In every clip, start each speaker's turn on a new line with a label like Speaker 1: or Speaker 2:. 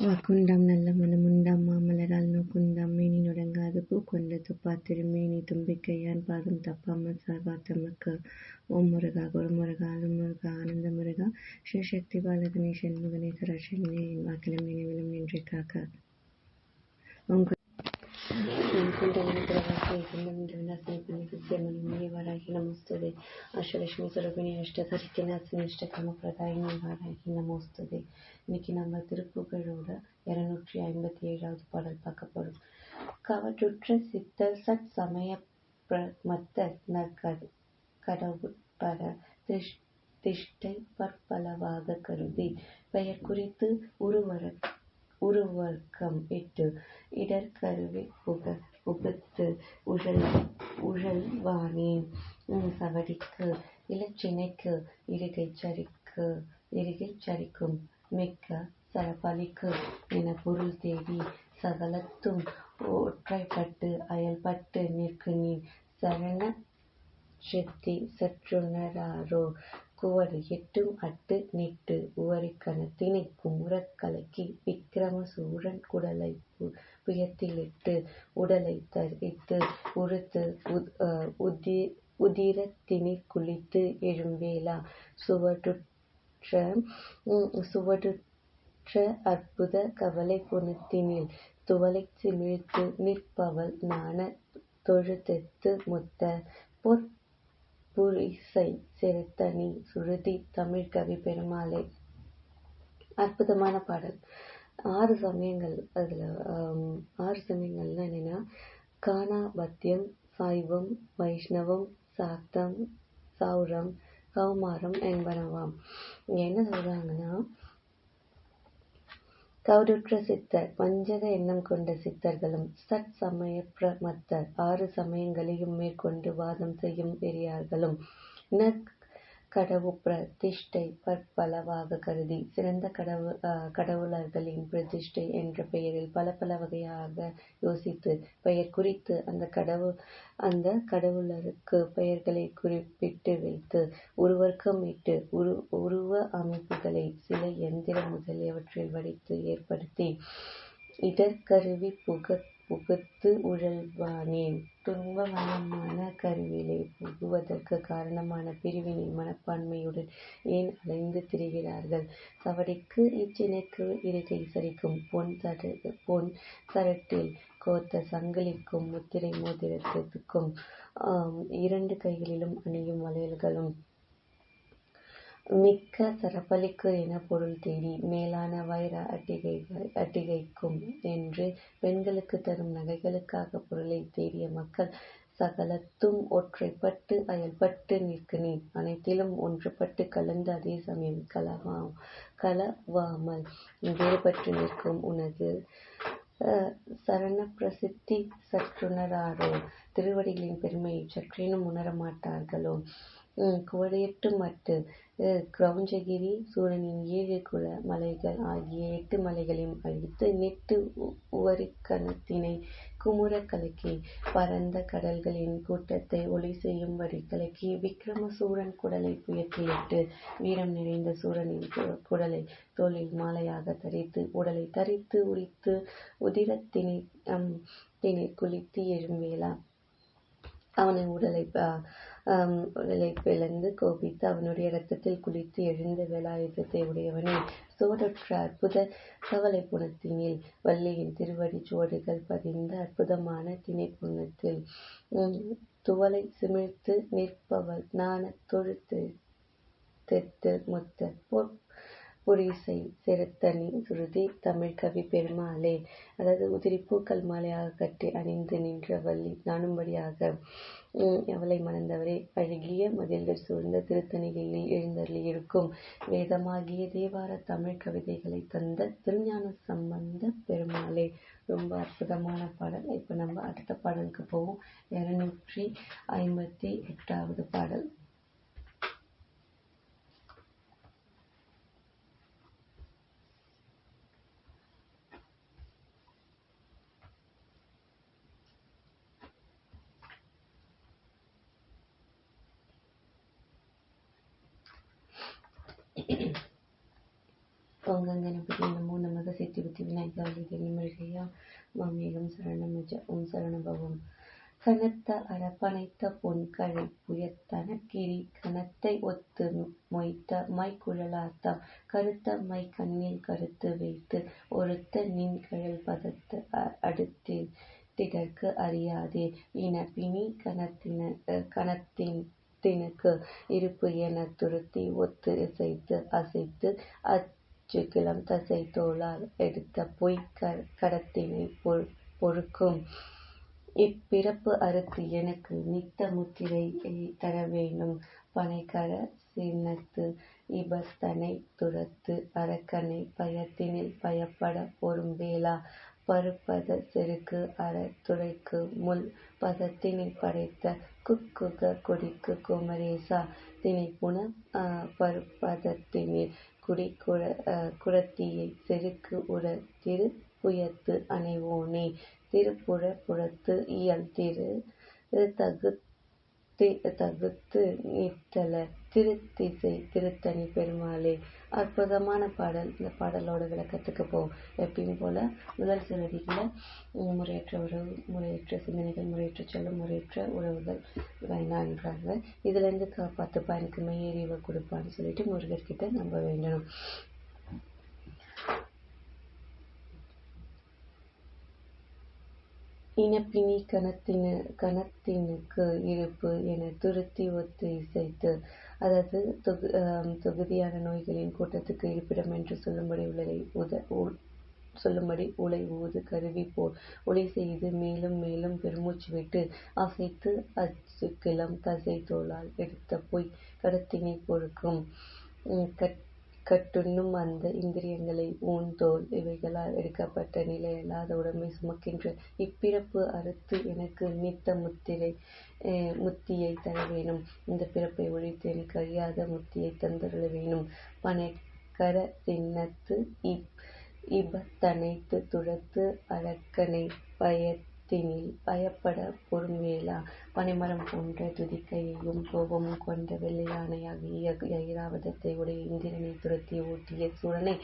Speaker 1: வாக்குண்டாம் நல்ல மனமுண்டாம் மாமலரால் நோக்குண்டாம் மேனி நுடங்காது பூக்கொண்ட துப்பாத்திரும் மேனி தும்பிக்கையான் பாதம் தப்பாமல் சார்பாத்தமக்கு ஓம் முருகா குருமுருகா அருள்முருகா ஆனந்த முருகா சிவசக்தி பாலகனே சண்முகனே சராசரனே என் வாக்கிலும் நினைவிலும் நின்று காக்க ஓம் वाराही नमोस्तुते अष्टलक्ष्मी स्वरूपिणी अष्टधरिக்கு நாசினி அஷ்டகாமப்ரதாயினி வாராகி நமோஸ்துதே. இன்னைக்கு நம்ம திருப்புகழோட 257வது பாடல் பார்க்க போறோம். கவற்றுற்ற சித்தர் சட் சமய பிரமத்தர் கடவுட்பர திஷ்டை பற்பலவாக கருதி பெயர் குறித்து உருவர்க்கம் இட்டு இடர்கருவி புகுத்து உழல்வானேன் சவடிக்கு இலச்சினைக்கு இருகைச் சரிக்கும் மிக்க சரபலிக்கு என பொருள் தேடி சகலத்தும் ஒற்றைப்பட்டு அயல்பட்டு நிற்கு நீ சரண செத்தி சற்றுணராரோ குவடு எட்டும் அட்டு நிட்டு உவரிக்கணத்தினை குமுறக் கலக்கி விக்கிரம சூரன் குடலை புயத்திலிட்டு உடலை தரித்து உறுத்து உதிரத்தினிற் குளித்து எழும்வேளா சுவடுற்ற அற்புத கவலை புனத்தினில் துவலைச் சிமிழ்த்து நிற்பவள் நாண தொழுதெத்து முத்த புரிசை செலுத்தனி சுருதி தமிழ் கவி பெருமாளே. அற்புதமான பாடல். 6 சமயங்கள். என்னன்னா காணாபத்தியம், சைவம், வைஷ்ணவம், சாக்தம், சௌரம், கௌமாரம் என்பனவாம். என்ன சொல்றாங்கன்னா, கவடுற்ற சித்தர் வஞ்சக எண்ணம் கொண்ட சித்தர்களும் சட் சமய பிரமத்தர் 6 சமயங்களையும் மேற்கொண்டு வாதம் செய்யும் பெரியார்களும் கடவு பிரதிஷ்டை பற்பலவாக கருதி சிறந்த கடவுளர்களின் பிரதிஷ்டை என்ற பெயரில் பல வகையாக யோசித்து பெயர் குறித்து அந்த கடவுளருக்கு பெயர்களை குறிப்பிட்டு வைத்து உருவர்க்கம் இட்டு உருவ அமைப்புகளை சிலை யந்திரம் முதலியவற்றில் வடித்து ஏற்படுத்தி இடர்கருவி புகுத்து உழல்வானேன் துன்பமயமான கருவிலே புகுவதற்கு காரணமான பிரிவினை மனப்பான்மையுடன் ஏன் அலைந்து திரிகிறார்கள்? சவடிக்கு இச்சினைக்கு இருகை சரிக்கும் பொன் சரட்டில் கோத்த சங்கிலிக்கும் முத்திரை மோதிரத்துக்கும் 2 கைகளிலும் அணியும் வளையல்களும் மிக்க சரபலிக்கு என பொருள் தேடி மேலான வைர அட்டிகைக்கும் என்று பெண்களுக்கு தரும் நகைகளுக்காக பொருளை தேடிய மக்கள் சகலத்தும் ஒற்றைப்பட்டு அயல்பட்டு நிற்கனே அனைத்திலும் ஒன்றுபட்டு கலந்து அதே சமயம் கலவாமல் வேறுபட்டு நிற்கும் உனது சரண பிரசித்தி சற்றுணராரோ திருவடிகளின் பெருமையை சற்றேனும் உணரமாட்டார்களோ. குவடையெட்டு மட்டு கிரௌஞ்சகிரி சூரனின் 7 குல மலைகள் ஆகிய 8 மலைகளையும் அழித்து நெட்டு உவரிக்கணத்தினை குமுற கலக்கி பரந்த கடல்களின் கூட்டத்தை ஒளி செய்யும்படி கலக்கி விக்கிரம சூரன் குடலை புயத்திலிட்டு வீரம் நிறைந்த சூரனின் குடலை தோளில் மாலையாக தரித்து உடலை தரித்து உரித்து உதிரத்தினிற் குளித்து எழும்வேளா அவனை உடலை பிளந்து கோபித்து அவனுடைய இரத்தத்தில் குளித்து எழுந்த வேலாயுதத்தை உடையவனே. சுவடுற்ற அற்புத கவலை புனத்தினில் வள்ளியின் திருவடி சுவடுகள் பதிந்த அற்புதமான திணைப்புணத்தில் துவலை சிமிழ்த்து நிற்பவள் நாண தொழுதெத்து முத்த புரிசை செலுத்தனி சுருதி தமிழ் கவி பெருமாளே. அதாவது உதிரி பூக்கள் மாலையாக கட்டி அணிந்து நின்ற வள்ளி நாணும்படியாக அவளை மணந்தவரே. அழகிய மதில்கள் சூழ்ந்த திருத்தணிகையில் எழுந்தருளி இருக்கும் வேதமாகிய தேவார தமிழ் கவிதைகளை தந்த திருஞான சம்பந்த பெருமாளே. ரொம்ப அற்புதமான பாடல். இப்ப நம்ம அடுத்த பாடலுக்கு போவோம். 258வது பாடல். ஓம் கங்கணபதி நமோ நமக சித்திபுத்தி விநாயகாவலி தெளிமுருகையா மாமேகம் சரணமஜ ஓம் சரணபவம். கனத்த அரப்பனைத்த பொன்கழை புயத்தனக்கிரி கனத்தை ஒத்து மொய்த்த மைக்குழலார்த்தம் கருத்த மை கண்ணில் கருத்து வைத்து ஒருத்த நின் கழல் பதத்து அடுத்திடற்கு அறியாதே இனப்பினி கனத்தினுக்கு இருப்பு எனத் துருத்தி ஒத்து இசைத்து அசைத்து அச்சுக்கிளம் தசை தோளால் எடுத்த பொய் கடத்தினை பொறுக்கும் இப்பிறப்பு அறுத்து எனக்கு நித்த முத்திரை தரவேணும் பனைக்கர சின்னத்து இபத்தனை துரத்து அரக்கனை பயத்தினில் பயப்பட பொறும் வேளா பருப்பத செருக்கு அற துறைக்கு முள் பதத்தினில் படைத்த குக்குக கொடிக்கு குமரேசா திணைப்புன பருப்பதத்தினில் குடத்தியை செருக்கு உற திரு புயத்து அணைவோனே திருப்புறத்து இயல் தகுத்து நித்தல திருத்திசை திருத்தணி பெருமாளே. அற்புதமான பாடல். இந்த பாடலோட விளக்கத்துக்கு போவோம். எப்பயும் போல முதல் சிலதிகளை முறையற்ற உறவு, முறையற்ற சிந்தனைகள், முறையற்ற செல்லும், முறையற்ற உறவுகள் வேண்டான்றாங்க. இதுல இருந்து காப்பாத்துப்பா, எனக்கு மெய்யறிவை கொடுப்பான்னு சொல்லிட்டு முருகர்கிட்ட நம்ப வேண்டணும். இனப்பினி கனத்தினுக்கு இருப்பு என துருத்தி ஒத்து இசைத்து, அதாவது தொகுதியான நோய்களின் கூட்டத்துக்கு இருப்பிடம் என்று சொல்லும்படி உலை ஊது கருவி போல் ஒளி செய்து மேலும் மேலும் பெருமூச்சு விட்டு அசைத்து அச்சுக்கிளம் தசை தோளால் எடுத்த பொய் கடத்தினை பொறுக்கும் கட்டுண்ணும் அந்த இந்திரியங்களை தோல் இவைகளால் எடுக்கப்பட்ட நிலையல்லாத உடம்பை சுமக்கின்ற இப்பிறப்பு அறுத்து எனக்கு நித்த முத்தியை தர வேணும். இந்த பிறப்பை ஒழித்து எனக்கு அறியாத முத்தியை தந்தருள வேணும். பனைக்கர சின்னத்து இபத்தனைத்து துரத்து அரக்கனை பயத்தினில் பயப்பட பொறுமேலா பனைமரம் போன்ற துதிக்கையையும் கோபமும் கொண்ட வெள்ளையானையாகிய ஐராவதத்தை உடைய இந்திரனை துரத்தி ஓட்டிய சூரனை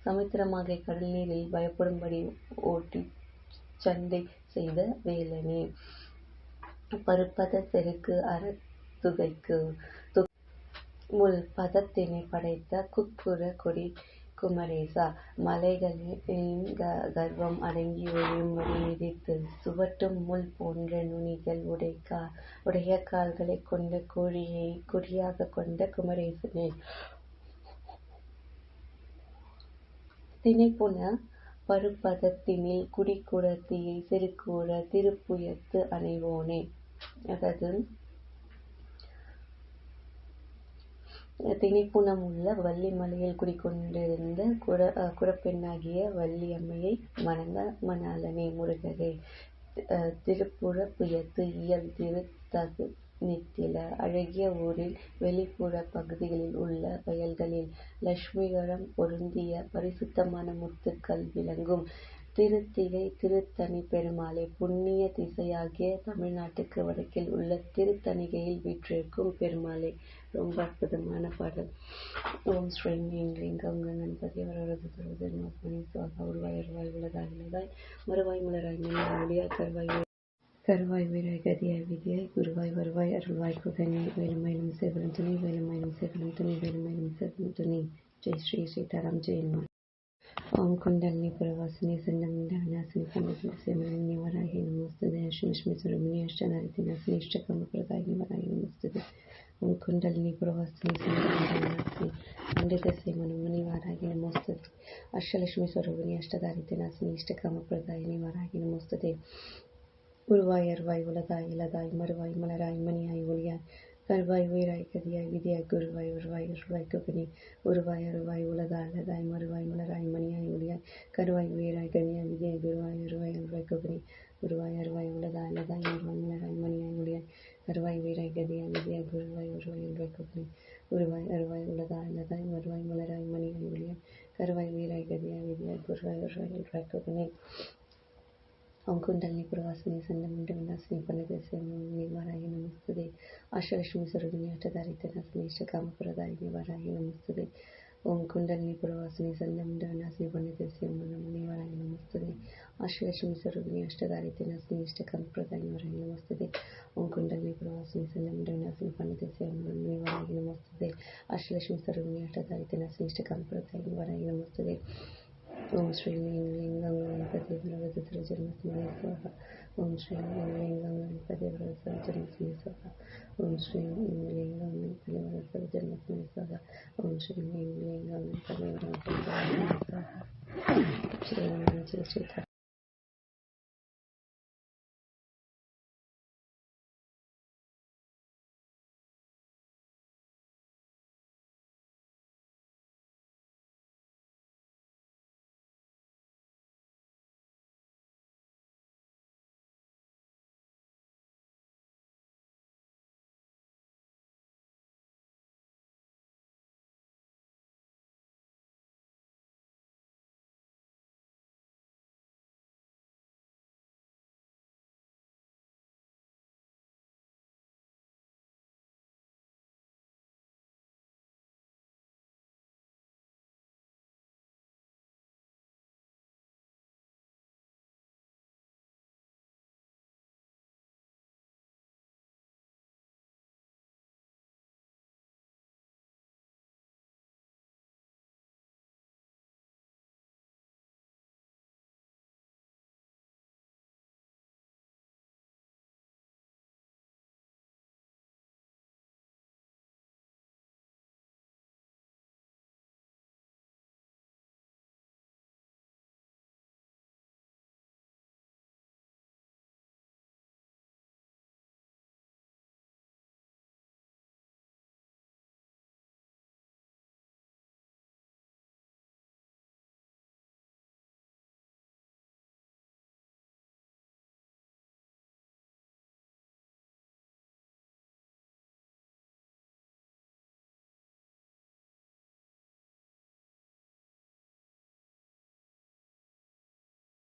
Speaker 1: சமுத்திரமாகிய கடல் நீரில் பயப்படும்படி ஓட்டி சண்டை செய்த வேலனே. பருப்பத செருக்கு அற துகைக்கு முள் பதத்தினை படைத்த குக்குர கொடி குமரேசா மலைகளின் கர்வம் அடங்கி ஒழியும்படி மிதித்து சுவட்டும் முள் போன்ற நுனிகள் உடைய கால்களை கொண்ட கோழியை கொடியாக கொண்ட குமரேசனே. திணைப்புன பருப்பதத்தினில் குடத்தியை செருக்கூற திருப்புயத்து அணைவோனே. அதாவது திணைப்புனம் உள்ள வள்ளி மலையில் குடிக்கொண்டிருந்த குடப்பெண்ணாகிய வள்ளி அம்மையை வணங்க மணாளனே முருகரே. திருப்புறப்புயத்து இயல் தகு நித்தில அழகிய ஊரில் வெளிப்புற பகுதிகளில் உள்ள வயல்களில் லட்சுமிகரம் பொருந்திய பரிசுத்தமான முத்துக்கள் விளங்கும் திருத்திகை திருத்தணி பெருமாளே. புண்ணிய திசையாகிய தமிழ்நாட்டுக்கு வடக்கில் உள்ள திருத்தணிகையில் வீற்றிருக்கும் பெருமாளே. ரொம்ப அற்புதமான பாடல். ஓம் ஸ்ரீம் ஹ்ரீம் க்ளீம் கம் கணபதி வரவரது தருவது மணி சுவாகா உருவாய் அருவாய் உலகாய் இலதாய் மறுவாய் முளராய் மணியாய் ஒளியாய் கருவாய் வீராய் கதியாய் விதியாய் குருவாய் வருவாய் அருள்வாய் குகனே. வேலுமயிலும் சேவலும் துணி வேலுமயிலும் சேவலும் துணி வேலுமயிலும் சேவலும் துணி. ஜெய் ஸ்ரீ சீதாராம் ஜெயன்மா. ஓம் குண்டலினி புரவாசினி சண்டமுண்ட விநாசினி பண்டித சேமலினி வராகி நமஸ்துதே. அஷ்மிஷ்மி சுரமினி அஷ்டநாரிதி நாசினி இஷ்டகம பிரதாயினி வராகி நமஸ்துதே. ஓம் குண்டலினி புரவாசினி சண்டமுண்ட விநாசினி பண்டித சேமலினி வராகி நமஸ்துதே. அஷ்டலட்சுமி சுரபினி அஷ்டதாரிதி நாசினி இஷ்டகம பிரதாயினி வராகி நமஸ்துதே. உருவாய் அருவாய் உலகாய் இலதாய் மறுவாய் மலராய் மணியாய் ஒளியாய் கருவாய் உயிராய் கதியாய் விதியாய் குருவாய் வருவாய் அருள்வாய் குகனே. உருவாய் அருவாய் உலகாய் இலதாய் மறுவாய் மலராய் மணியாய் ஒளியாய் கருவாய் உயிராய் கதியாய் விதியாய் குருவாய் அருவாய் அருள்வாய் குகனே. உருவாய் அருவாய் உலகாய் இலதாய் மறுவாய் மலராய் மணியாய் ஒளியாய் கருவாய் உயிராய் கதியாய் விதியாய் குருவாய் அருவாய் அருள்வாய் குகனே. உருவாய் அருவாய் உலகாய் இலதாய் மறுவாய் மலராய் மணியாய் ஒளியாய் கருவாய் உயிராய் கதியாய் விதியாய் குருவாய் அருவாய் அருள்வாய் குகனே. ஓம் குண்டலினி புரவாசினி சண்டமுண்ட விநாசினி பண்டித சேமலினி வராகி நமஸ்துதே. அஷ்டலட்சுமி சுரபினி அஷ்டதாரிதி நாசினி இஷ்டகாம பிரதாயினி வராகி நமஸ்துதே. ಓಂ ಕುಂಡಲಿನಿ ಪುರವಾಸಿನಿ ಸಂಧ್ಯಮುಂಡ ವಿನಾಶಿನಿ ಪಂಡಿತಸ್ಯ ನಿವಾರಾಯ ನಮಸ್ತದೆ. ಅಷ್ಟಲಕ್ಷ್ಮಿ ಸ್ವರೂಪಿಣಿ ಅಷ್ಟದಾರಿತೆ ನಾಶಿನಿ ಇಷ್ಟಕಂಪ್ರದಾಯ ನಿವಾರಾಯ ನಮಸ್ತದೆ. ಓಂ ಕುಂಡಲಿನಿ ಪುರವಾಸಿನಿ ಸಂಧ್ಯಮುಂಡ ವಿನಾಶಿನಿ ಪಂಡಿತಸ್ಯ ನಿವಾರಾಯ ನಮಸ್ತದೆ. ಅಷ್ಟಲಕ್ಷ್ಮಿ ಸ್ವರೂಪಿಣಿ ಅಷ್ಟದಾರಿತೆ ನಾಶಿನಿ ಇಷ್ಟಕಂಪ್ರದಾಯ ನಿವಾರಾಯ ನಮಸ್ತದೆ. ಓಂ ಶ್ರೀ ಲಿಂಗ ಗಣಪತಿ ಬಲವದ ಜನ್ಮಸ್ಮರಣ ಸ್ವಾಹ. ಓಂ ಶ್ರೀ ಲಿಂಗ ಗಣಪತಿ ಬಲವದ ಜನ್ಮಸ್ಮರಣ ಸ್ವಾಹ. ಓಂ ಶ್ರೀ ಲಿಂಗ ಗಣಪತಿ ಬಲವದ ಜನ್ಮಸ್ಮರಣ ಸ್ವಾಹ. ಓಂ ಶ್ರೀ ಲಿಂಗ ಗಣಪತಿ ಬಲವದ ಜನ್ಮಸ್ಮರಣ ಸ್ವಾಹ. ಶ್ರೀ